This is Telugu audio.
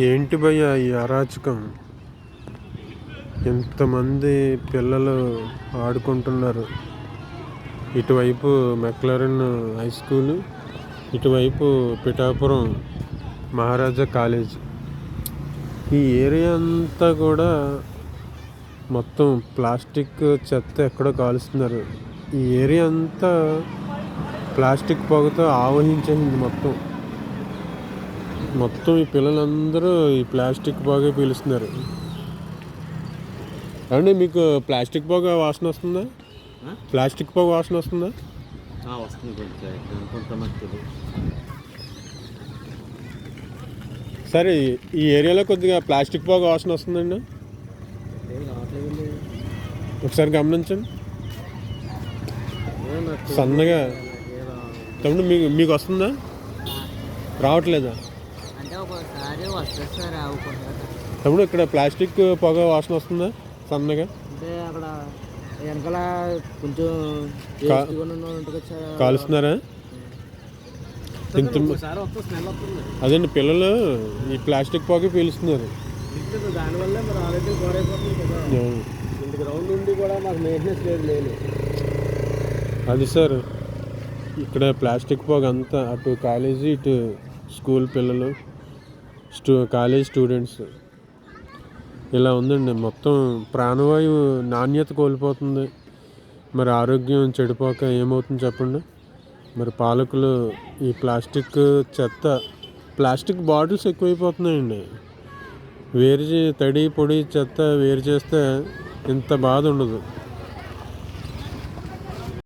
ఏంటి భయ్య ఈ అరాచకం? ఎంతమంది పిల్లలు ఆడుకుంటున్నారు. ఇటువైపు మెక్లారెన్ హై స్కూలు, ఇటువైపు పిఠాపురం మహారాజా కాలేజ్. ఈ ఏరియా అంతా కూడా మొత్తం ప్లాస్టిక్ చెత్త ఎక్కడో కాలుస్తున్నారు. ఈ ఏరియా అంతా ప్లాస్టిక్ పొగతో ఆవహించేసింది. మొత్తం ఈ పిల్లలందరూ ఈ ప్లాస్టిక్ పొగ పీలుస్తున్నారు. అంటే మీకు ప్లాస్టిక్ పొగ వాసన వస్తుందా? ప్లాస్టిక్ పొగ వాసన వస్తుందా? సరే, ఈ ఏరియాలో కొద్దిగా ప్లాస్టిక్ పొగ వాసన వస్తుందండి. ఒకసారి గమనించండి సన్నగా. తమ్ముడు మీకు వస్తుందా? రావట్లేదా? తమ్ముడు ఇక్కడ ప్లాస్టిక్ పొగ వాసన వస్తుందా సన్నగా? అంటే అక్కడ వెనకాల కొంచెం కాలుస్తున్నారా? అదండి, పిల్లలు ఈ ప్లాస్టిక్ పొగ పీలుస్తున్నారు. దానివల్ల మరి ఆల్రెడీ గోరైపోతుంది కదా. ఇంటి గ్రౌండ్ నుండి కూడా మాకు మెయింటెనెన్స్ లేదు. అది సార్, ఇక్కడ ప్లాస్టిక్ పొగ అంతా అటు కాలేజీ, ఇటు స్కూల్ పిల్లలు, కాలేజ్ స్టూడెంట్స్, ఇలా ఉందండి. మొత్తం ప్రాణవాయువు నాణ్యత కోల్పోతుంది. మరి ఆరోగ్యం చెడిపోక ఏమవుతుంది చెప్పండి? మరి పాలకులు ఈ ప్లాస్టిక్ చెత్త, ప్లాస్టిక్ బాటిల్స్ ఎక్కువైపోతున్నాయండి. తడి పొడి చెత్త వేరు చేస్తే ఇంత బాధ ఉండదు.